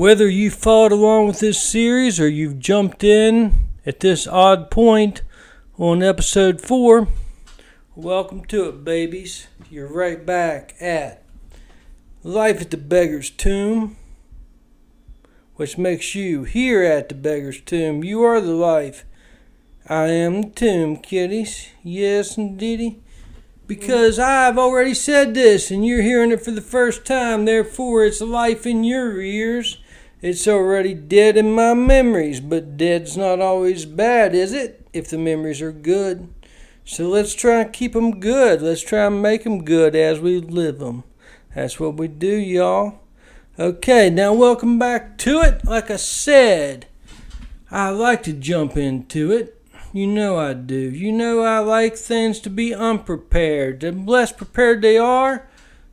Whether you followed along with this series or you've jumped in at this odd point on episode 4, welcome to it, babies. You're right back at Life at the Beggar's Tomb, which makes you here at the Beggar's Tomb. You are the life. I am the tomb, kiddies. Yes, indeedy. Because I've already said this and you're hearing it for the first time, therefore it's life in your ears. It's already dead in my memories, but dead's not always bad, is it? If the memories are good. So let's try and keep them good. Let's try and make them good as we live them. That's what we do, y'all. Okay, now welcome back to it. Like I said, I like to jump into it. You know I do. You know I like things to be unprepared. The less prepared they are,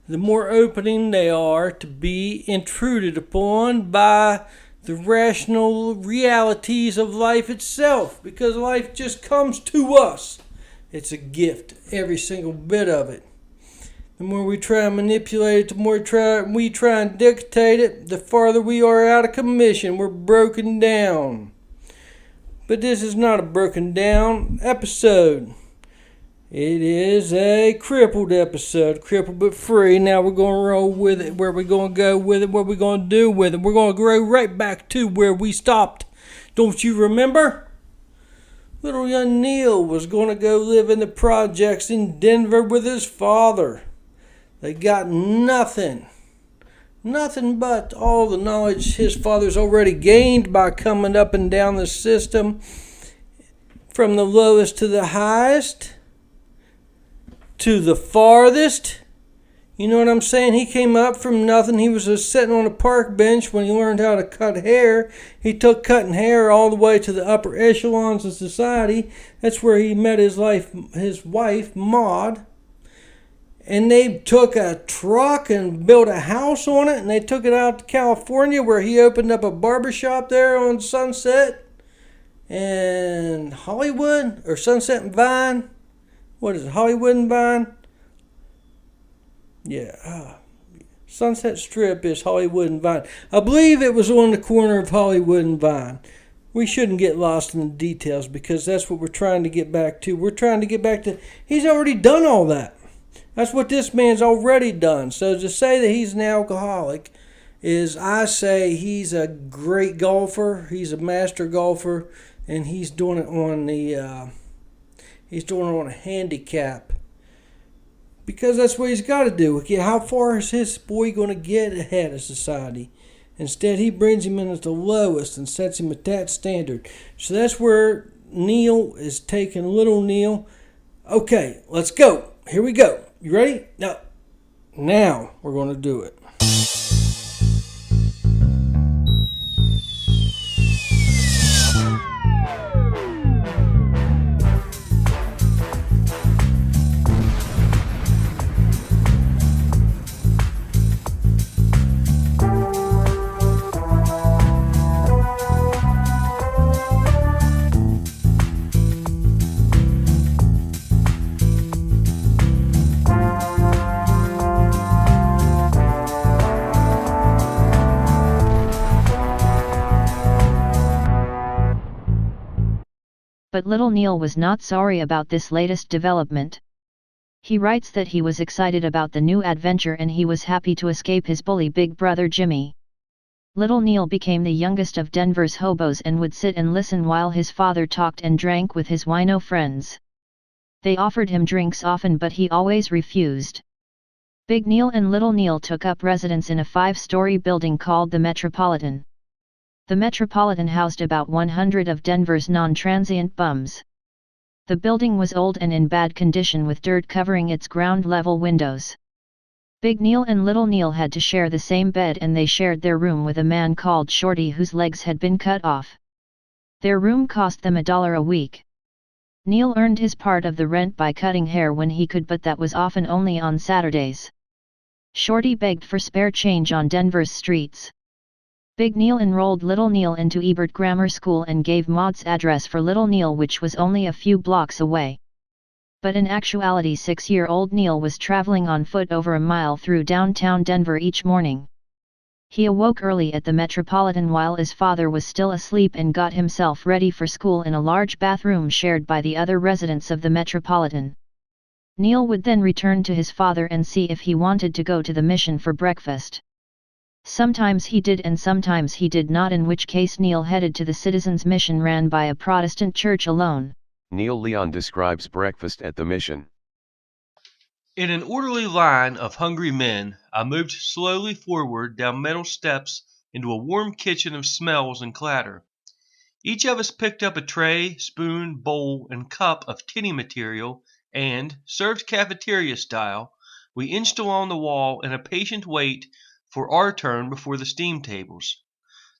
the more opening they are to be intruded upon by the rational realities of life itself. Because life just comes to us. It's a gift, every single bit of it. The more we try and manipulate it, the more we try and dictate it, the farther we are out of commission. We're broken down. But this is not a broken down episode. It is a crippled episode, crippled but free. Now we're going to roll with it. Where we're going to go with it, what we're going to do with it. We're going to go right back to where we stopped. Don't you remember? Little young Neal was going to go live in the projects in Denver with his father. They got nothing but all the knowledge his father's already gained by coming up and down the system from the lowest to the highest. To the farthest. You know what I'm saying? He came up from nothing. He was just sitting on a park bench when he learned how to cut hair. He took cutting hair all the way to the upper echelons of society. That's where he met his wife, Maud. And they took a truck and built a house on it, and they took it out to California, where he opened up a barbershop there on Sunset and Hollywood, or Sunset and Vine. What is it, Hollywood and Vine? Yeah, Sunset Strip is Hollywood and Vine. I believe it was on the corner of Hollywood and Vine. We shouldn't get lost in the details because that's what we're trying to get back to. We're trying to get back to, he's already done all that. That's what this man's already done. So to say that he's an alcoholic is, I say he's a great golfer. He's a master golfer, and he's doing it on a handicap. Because that's what he's got to do. Okay, how far is his boy going to get ahead of society? Instead, he brings him in at the lowest and sets him at that standard. So that's where Neal is taking little Neal. Okay, let's go. Here we go. You ready? Now we're going to do it. But little Neal was not sorry about this latest development. He writes that he was excited about the new adventure and he was happy to escape his bully big brother Jimmy. Little Neal became the youngest of Denver's hobos and would sit and listen while his father talked and drank with his wino friends. They offered him drinks often, but he always refused. Big Neal and Little Neal took up residence in a 5-story building called the Metropolitan. The Metropolitan housed about 100 of Denver's non-transient bums. The building was old and in bad condition with dirt covering its ground-level windows. Big Neal and Little Neal had to share the same bed, and they shared their room with a man called Shorty whose legs had been cut off. Their room cost them $1 a week. Neal earned his part of the rent by cutting hair when he could, but that was often only on Saturdays. Shorty begged for spare change on Denver's streets. Big Neal enrolled Little Neal into Ebert Grammar School and gave Maud's address for Little Neal, which was only a few blocks away. But in actuality 6-year-old Neal was traveling on foot over a mile through downtown Denver each morning. He awoke early at the Metropolitan while his father was still asleep and got himself ready for school in a large bathroom shared by the other residents of the Metropolitan. Neal would then return to his father and see if he wanted to go to the mission for breakfast. Sometimes he did and sometimes he did not, in which case Neal headed to the Citizens' Mission ran by a Protestant church alone. Neil Leon describes breakfast at the mission. In an orderly line of hungry men, I moved slowly forward down metal steps into a warm kitchen of smells and clatter. Each of us picked up a tray, spoon, bowl, and cup of tinny material and, served cafeteria style, we inched along the wall in a patient wait for our turn before the steam tables.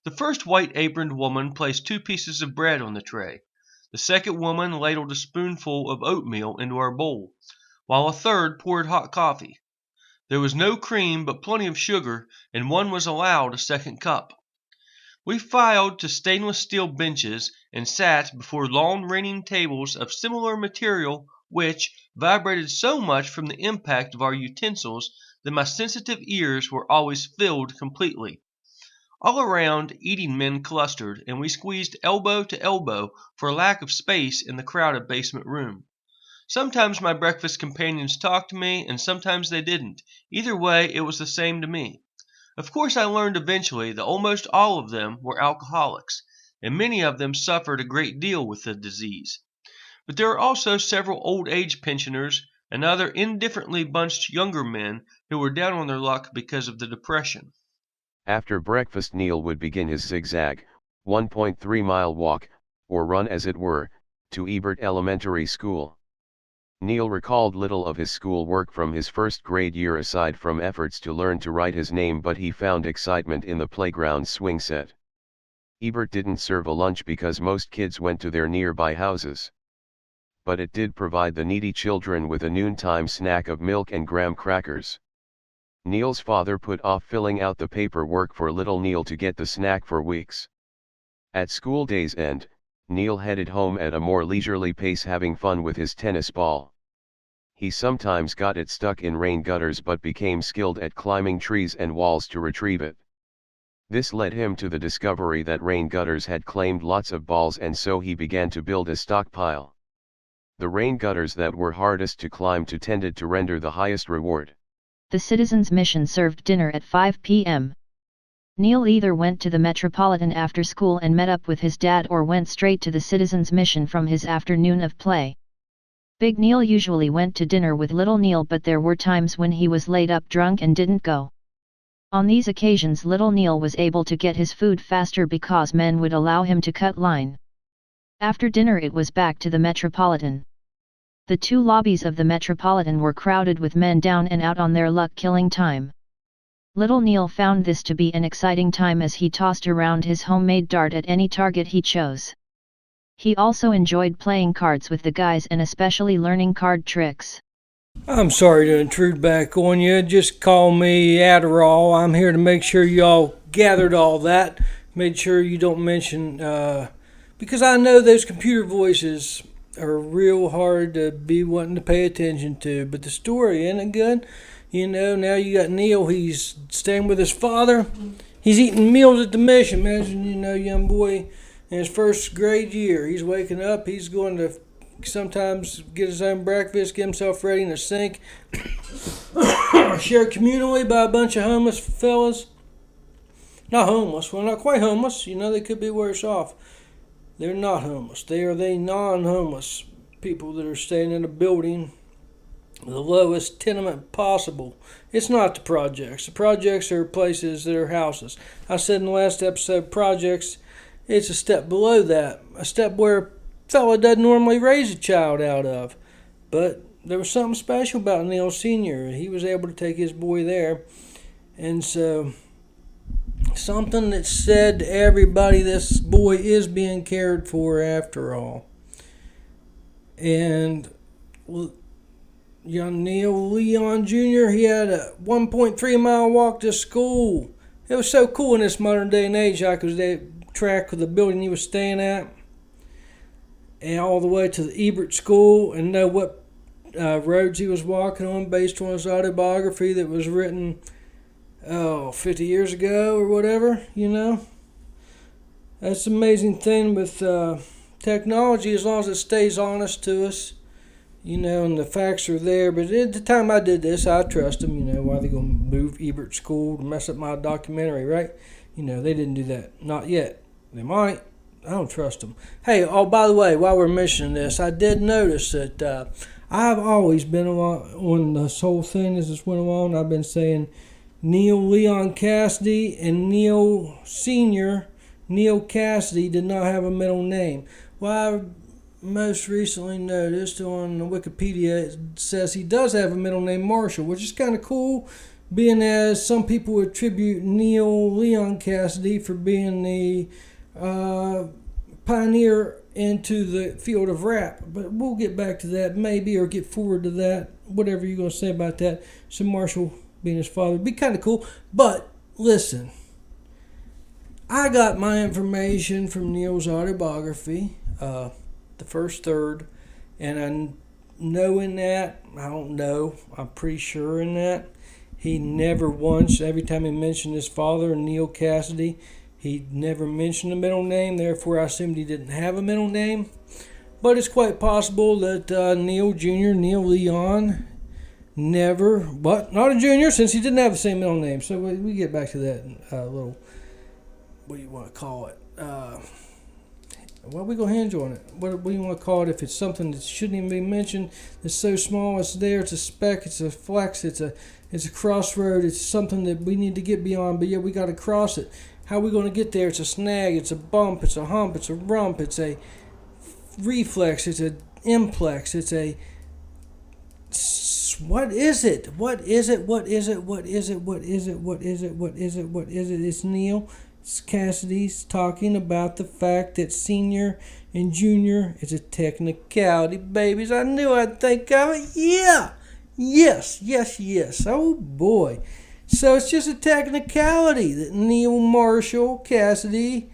The first white-aproned woman placed 2 pieces of bread on the tray. The second woman ladled a spoonful of oatmeal into our bowl, while a third poured hot coffee. There was no cream but plenty of sugar, and one was allowed a second cup. We filed to stainless steel benches and sat before long reigning tables of similar material which vibrated so much from the impact of our utensils that my sensitive ears were always filled completely. All around, eating men clustered, and we squeezed elbow to elbow for lack of space in the crowded basement room. Sometimes my breakfast companions talked to me, and sometimes they didn't. Either way, it was the same to me. Of course, I learned eventually that almost all of them were alcoholics, and many of them suffered a great deal with the disease. But there are also several old age pensioners and other indifferently bunched younger men who were down on their luck because of the depression. After breakfast, Neil would begin his zigzag, 1.3-mile walk, or run as it were, to Ebert Elementary School. Neil recalled little of his school work from his first grade year aside from efforts to learn to write his name, but he found excitement in the playground swing set. Ebert didn't serve a lunch because most kids went to their nearby houses. But it did provide the needy children with a noontime snack of milk and graham crackers. Neil's father put off filling out the paperwork for little Neil to get the snack for weeks. At school day's end, Neil headed home at a more leisurely pace, having fun with his tennis ball. He sometimes got it stuck in rain gutters but became skilled at climbing trees and walls to retrieve it. This led him to the discovery that rain gutters had claimed lots of balls, and so he began to build a stockpile. The rain gutters that were hardest to climb to tended to render the highest reward. The Citizens' Mission served dinner at 5 p.m. Neal either went to the Metropolitan after school and met up with his dad or went straight to the Citizens' Mission from his afternoon of play. Big Neal usually went to dinner with Little Neal, but there were times when he was laid up drunk and didn't go. On these occasions Little Neal was able to get his food faster because men would allow him to cut line. After dinner it was back to the Metropolitan. The 2 lobbies of the Metropolitan were crowded with men down and out on their luck, killing time. Little Neal found this to be an exciting time as he tossed around his homemade dart at any target he chose. He also enjoyed playing cards with the guys and especially learning card tricks. I'm sorry to intrude back on you. Just call me Adderall. I'm here to make sure y'all gathered all that. Made sure you don't mention, because I know those computer voices are real hard to be wanting to pay attention to. But the story, isn't it good? You know, now you got Neal. He's staying with his father. He's eating meals at the mission. Imagine, young boy in his first grade year. He's waking up. He's going to sometimes get his own breakfast, get himself ready in the sink, shared communally by a bunch of homeless fellas. Not homeless. Well, not quite homeless. They could be worse off. They're not homeless. They are non-homeless people that are staying in a building, the lowest tenement possible. It's not the projects. The projects are places that are houses. I said in the last episode, projects, it's a step below that. A step where a fella doesn't normally raise a child out of. But there was something special about Neal Sr. He was able to take his boy there. And so, something that said to everybody, this boy is being cared for after all. And young Neal Leon Jr., he had a 1.3-mile walk to school. It was so cool in this modern day and age, because they track of the building he was staying at, and all the way to the Ebert School, and know what roads he was walking on based on his autobiography that was written 50 years ago or whatever, That's the amazing thing with technology, as long as it stays honest to us, and the facts are there. But at the time I did this, I trust them, why are they going to move Ebert School to mess up my documentary, right? They didn't do that. Not yet. They might. I don't trust them. Hey, by the way, while we're mentioning this, I did notice that I've always been on this whole thing as this went along. I've been saying Neal Leon Cassady and Neal Sr., Neal Cassady, did not have a middle name. Well, I most recently noticed on Wikipedia it says he does have a middle name, Marshall, which is kind of cool, being as some people attribute Neal Leon Cassady for being the pioneer into the field of rap. But we'll get back to that maybe, or get forward to that, whatever you're going to say about that. So Marshall being his father would be kind of cool. But listen, I got my information from Neal's autobiography, the first third, and I'm pretty sure in that, he never once, every time he mentioned his father, Neal Cassady, he never mentioned a middle name. Therefore, I assumed he didn't have a middle name. But it's quite possible that Neal Jr., Neal Leon, not a junior, since he didn't have the same middle name. So we get back to that little, what do you want to call it? What are we going to hinge on it? What do you want to call it if it's something that shouldn't even be mentioned? It's so small, it's there, it's a speck, it's a flex, it's a crossroad, it's something that we need to get beyond, but yet we got to cross it. How are we going to get there? It's a snag, it's a bump, it's a hump, it's a rump, it's a reflex, it's an implex, it's a... What is it? What is it? What is it? What is it? What is it? What is it? What is it? What is it? It's Neal Cassady's talking about the fact that senior and junior is a technicality, babies. I knew I'd think of it. Yeah. Yes. Oh, boy. So it's just a technicality that Neal Marshall Cassady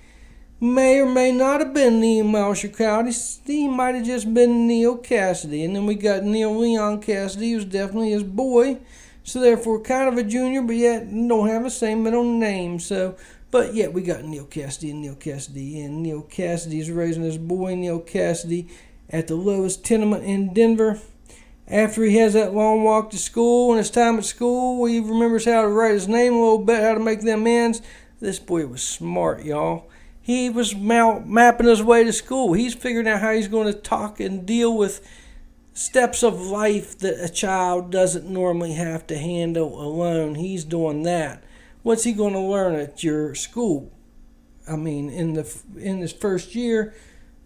may or may not have been Neal Marshall Cassady. He might have just been Neal Cassady. And then we got Neal Leon Cassady, who's definitely his boy. So therefore kind of a junior, but yet don't have the same middle name. But yet we got Neal Cassady and Neal Cassady. And Neal Cassady's raising his boy, Neal Cassady, at the lowest tenement in Denver. After he has that long walk to school and his time at school, he remembers how to write his name a little bit, how to make them ends. This boy was smart, y'all. He was mapping his way to school. He's figuring out how he's going to talk and deal with steps of life that a child doesn't normally have to handle alone. He's doing that. What's he going to learn at your school? I mean, in this first year,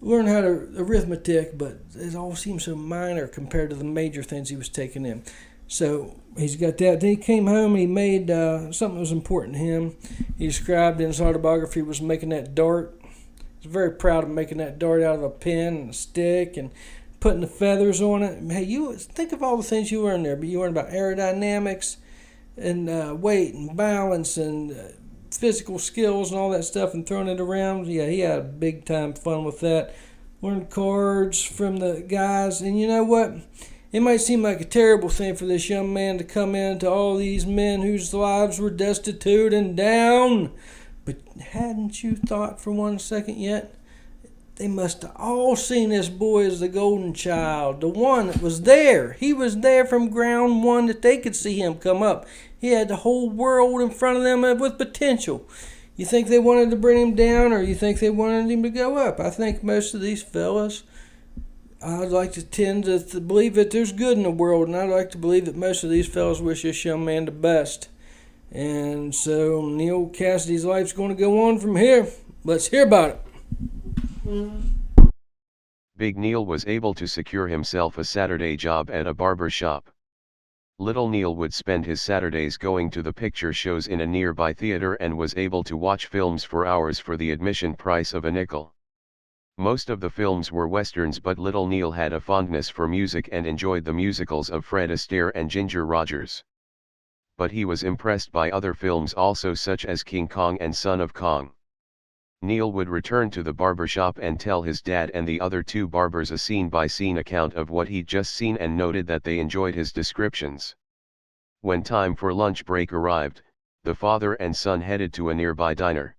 learn how to arithmetic, but it all seems so minor compared to the major things he was taking in. So he's got that. Then he came home and he made something that was important to him. He described in his autobiography was making that dart. He's very proud of making that dart out of a pen and a stick and putting the feathers on it. Hey, you think of all the things you learned there. But you learned about aerodynamics and weight and balance and physical skills and all that stuff and throwing it around. Yeah, he had big time fun with that. Learned cards from the guys. And you know what? It might seem like a terrible thing for this young man to come into all these men whose lives were destitute and down. But hadn't you thought for 1 second yet? They must have all seen this boy as the golden child, the one that was there. He was there from ground one that they could see him come up. He had the whole world in front of them with potential. You think they wanted to bring him down, or you think they wanted him to go up? I think most of these fellas, I'd like to tend to believe that there's good in the world, and I'd like to believe that most of these fellas wish this young man the best. And so Neal Cassady's life's going to go on from here. Let's hear about it. Big Neal was able to secure himself a Saturday job at a barber shop. Little Neal would spend his Saturdays going to the picture shows in a nearby theater and was able to watch films for hours for the admission price of a nickel. Most of the films were westerns, but Little Neal had a fondness for music and enjoyed the musicals of Fred Astaire and Ginger Rogers. But he was impressed by other films also, such as King Kong and Son of Kong. Neal would return to the barber shop and tell his dad and the other two barbers a scene-by-scene account of what he'd just seen and noted that they enjoyed his descriptions. When time for lunch break arrived, the father and son headed to a nearby diner.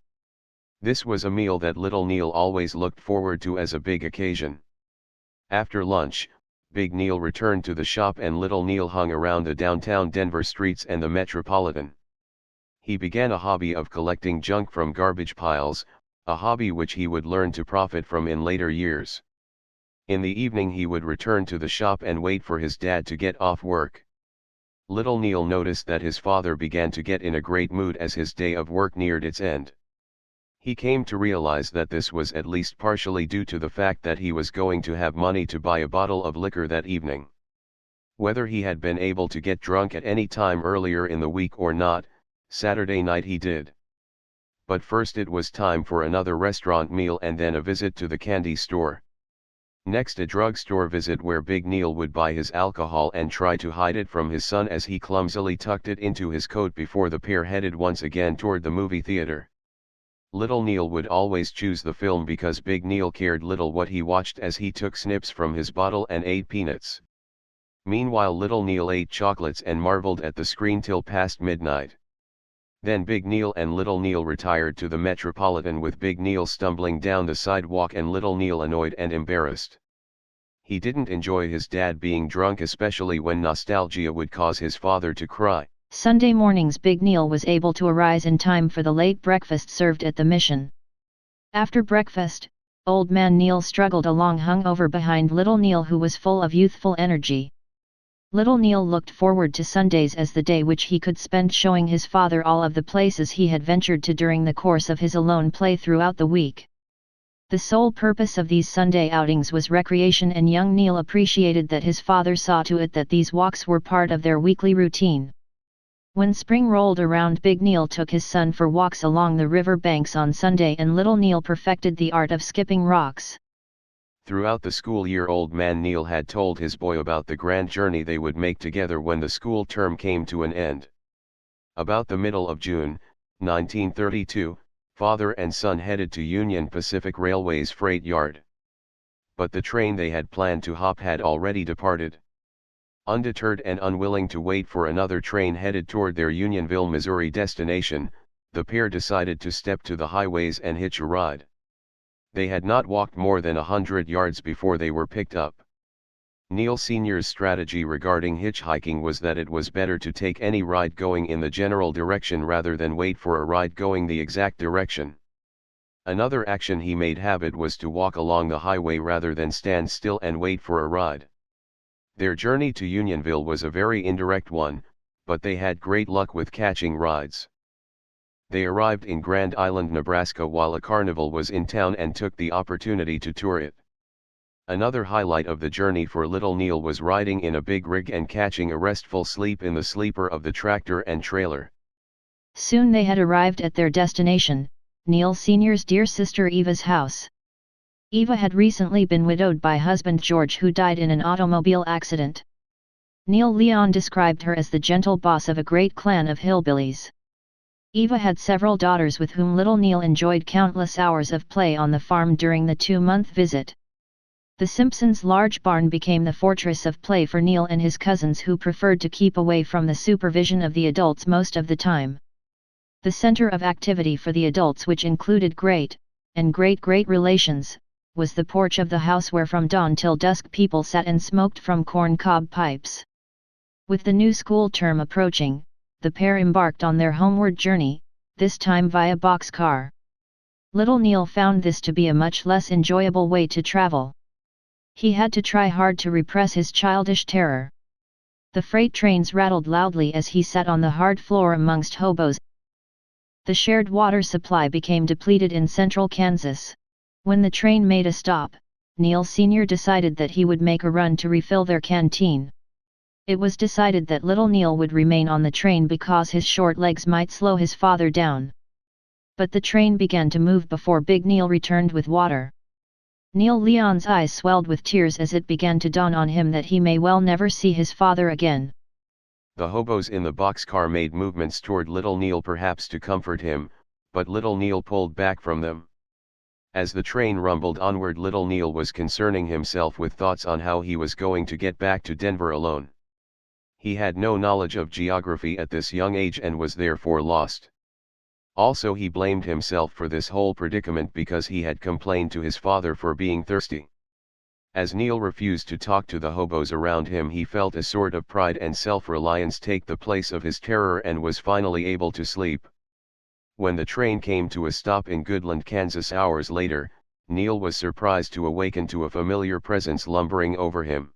This was a meal that little Neal always looked forward to as a big occasion. After lunch, Big Neal returned to the shop and little Neal hung around the downtown Denver streets and the Metropolitan. He began a hobby of collecting junk from garbage piles, a hobby which he would learn to profit from in later years. In the evening he would return to the shop and wait for his dad to get off work. Little Neal noticed that his father began to get in a great mood as his day of work neared its end. He came to realize that this was at least partially due to the fact that he was going to have money to buy a bottle of liquor that evening. Whether he had been able to get drunk at any time earlier in the week or not, Saturday night he did. But first it was time for another restaurant meal and then a visit to the candy store. Next a drugstore visit where Big Neal would buy his alcohol and try to hide it from his son as he clumsily tucked it into his coat before the pair headed once again toward the movie theater. Little Neal would always choose the film because Big Neal cared little what he watched as he took snips from his bottle and ate peanuts. Meanwhile Little Neal ate chocolates and marveled at the screen till past midnight. Then Big Neal and Little Neal retired to the Metropolitan with Big Neal stumbling down the sidewalk and Little Neal annoyed and embarrassed. He didn't enjoy his dad being drunk, especially when nostalgia would cause his father to cry. Sunday mornings Big Neal was able to arise in time for the late breakfast served at the mission. After breakfast, Old Man Neal struggled along hungover behind Little Neal, who was full of youthful energy. Little Neal looked forward to Sundays as the day which he could spend showing his father all of the places he had ventured to during the course of his alone play throughout the week. The sole purpose of these Sunday outings was recreation, and young Neal appreciated that his father saw to it that these walks were part of their weekly routine. When spring rolled around, Big Neal took his son for walks along the river banks on Sunday, and Little Neal perfected the art of skipping rocks. Throughout the school year Old Man Neal had told his boy about the grand journey they would make together when the school term came to an end. About the middle of June, 1932, father and son headed to Union Pacific Railway's freight yard. But the train they had planned to hop had already departed. Undeterred and unwilling to wait for another train headed toward their Unionville, Missouri destination, the pair decided to step to the highways and hitch a ride. They had not walked more than 100 yards before they were picked up. Neal Sr.'s strategy regarding hitchhiking was that it was better to take any ride going in the general direction rather than wait for a ride going the exact direction. Another action he made habit was to walk along the highway rather than stand still and wait for a ride. Their journey to Unionville was a very indirect one, but they had great luck with catching rides. They arrived in Grand Island, Nebraska while a carnival was in town and took the opportunity to tour it. Another highlight of the journey for Little Neal was riding in a big rig and catching a restful sleep in the sleeper of the tractor and trailer. Soon they had arrived at their destination, Neal Sr.'s dear sister Eva's house. Eva had recently been widowed by husband George, who died in an automobile accident. Neal Leon described her as the gentle boss of a great clan of hillbillies. Eva had several daughters with whom Little Neal enjoyed countless hours of play on the farm during the 2-month visit. The Simpsons' large barn became the fortress of play for Neal and his cousins, who preferred to keep away from the supervision of the adults most of the time. The center of activity for the adults, which included great and great-great relations, was the porch of the house where from dawn till dusk people sat and smoked from corn-cob pipes. With the new school term approaching, the pair embarked on their homeward journey, this time via boxcar. Little Neal found this to be a much less enjoyable way to travel. He had to try hard to repress his childish terror. The freight trains rattled loudly as he sat on the hard floor amongst hobos. The shared water supply became depleted in central Kansas. When the train made a stop, Neal Sr. decided that he would make a run to refill their canteen. It was decided that Little Neal would remain on the train because his short legs might slow his father down. But the train began to move before Big Neal returned with water. Neal Leon's eyes swelled with tears as it began to dawn on him that he may well never see his father again. The hobos in the boxcar made movements toward Little Neal, perhaps to comfort him, but Little Neal pulled back from them. As the train rumbled onward, Little Neal was concerning himself with thoughts on how he was going to get back to Denver alone. He had no knowledge of geography at this young age and was therefore lost. Also he blamed himself for this whole predicament because he had complained to his father for being thirsty. As Neal refused to talk to the hobos around him, he felt a sort of pride and self-reliance take the place of his terror and was finally able to sleep. When the train came to a stop in Goodland, Kansas hours later, Neal was surprised to awaken to a familiar presence lumbering over him.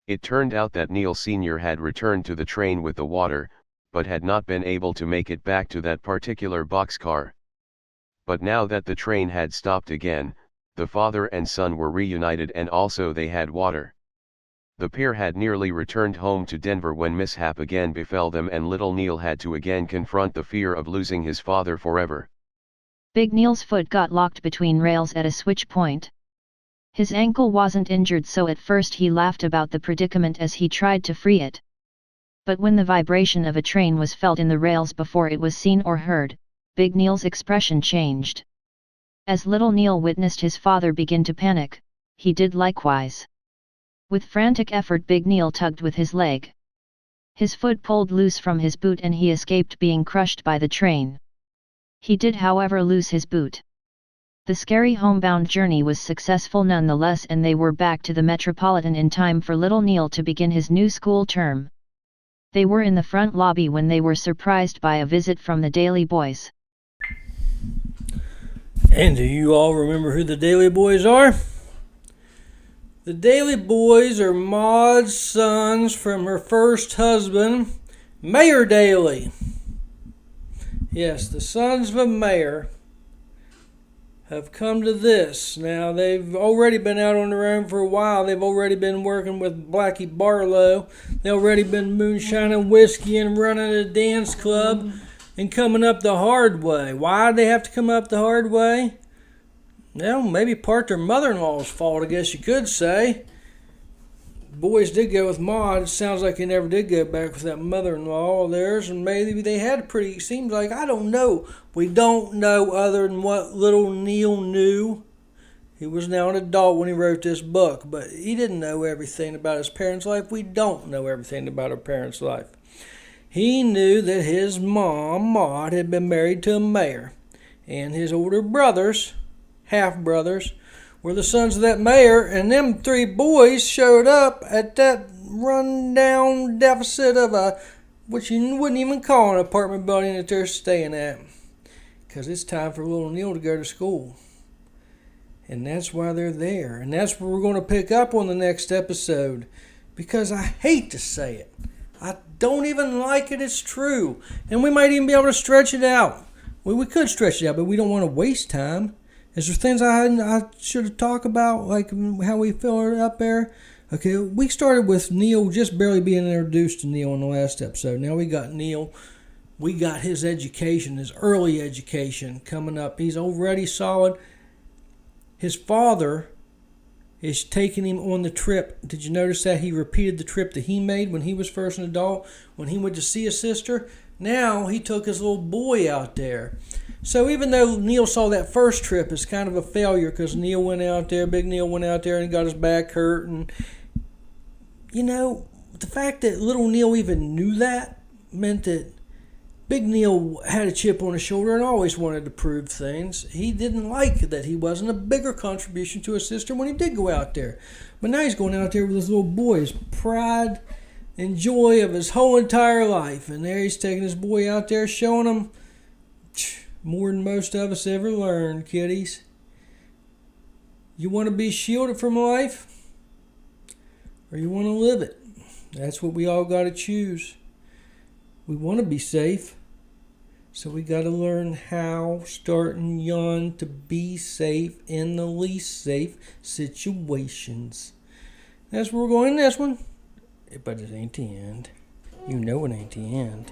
It turned out that Neal Sr. had returned to the train with the water, but had not been able to make it back to that particular boxcar. But now that the train had stopped again, the father and son were reunited and also they had water. The pair had nearly returned home to Denver when mishap again befell them and little Neal had to again confront the fear of losing his father forever. Big Neal's foot got locked between rails at a switch point. His ankle wasn't injured, so at first he laughed about the predicament as he tried to free it. But when the vibration of a train was felt in the rails before it was seen or heard, Big Neal's expression changed. As little Neal witnessed his father begin to panic, he did likewise. With frantic effort, Big Neal tugged with his leg. His foot pulled loose from his boot and he escaped being crushed by the train. He did, however, lose his boot. The scary homebound journey was successful nonetheless, and they were back to the Metropolitan in time for little Neal to begin his new school term. They were in the front lobby when they were surprised by a visit from the Daily Boys. And do you all remember who the Daily Boys are? The Daily Boys are Maud's sons from her first husband, Mayor Daly. Yes, the sons of a mayor have come to this. Now, they've already been out on their own for a while. They've already been working with Blackie Barlow. They've already been moonshining whiskey and running a dance club and coming up the hard way. Why did they have to come up the hard way? Well, maybe part their mother-in-law's fault, I guess you could say. Boys did go with Maud. It sounds like they never did go back with that mother-in-law of theirs, and maybe they had a pretty, seems like, I don't know. We don't know other than what little Neal knew. He was now an adult when he wrote this book, but he didn't know everything about his parents' life. We don't know everything about our parents' life. He knew that his mom, Maud, had been married to a mayor, and his older brothers, half-brothers, were the sons of that mayor, and them three boys showed up at that run-down deficit of what you wouldn't even call an apartment building that they're staying at. Because it's time for little Neal to go to school. And that's why they're there. And that's what we're going to pick up on the next episode. Because I hate to say it. I don't even like it, it's true. And we might even be able to stretch it out. We could stretch it out, but we don't want to waste time. Is there things I should have talked about, like how we feel up there? Okay, we started with Neal just barely being introduced to Neal in the last episode. Now we got Neal. We got his education, his early education coming up. He's already solid. His father is taking him on the trip. Did you notice that he repeated the trip that he made when he was first an adult, when he went to see his sister? Now he took his little boy out there. So even though Neal saw that first trip as kind of a failure because Neal went out there, Big Neal went out there and got his back hurt. And, you know, the fact that little Neal even knew that meant that Big Neal had a chip on his shoulder and always wanted to prove things. He didn't like that he wasn't a bigger contribution to his sister when he did go out there. But now he's going out there with his little boy, his pride and joy of his whole entire life. And there he's taking his boy out there, showing him more than most of us ever learned, kiddies. You want to be shielded from life, or you want to live it? That's what we all got to choose. We want to be safe, so we got to learn how, starting young, to be safe in the least safe situations. That's where we're going in this one. But it ain't the end. You know it ain't the end.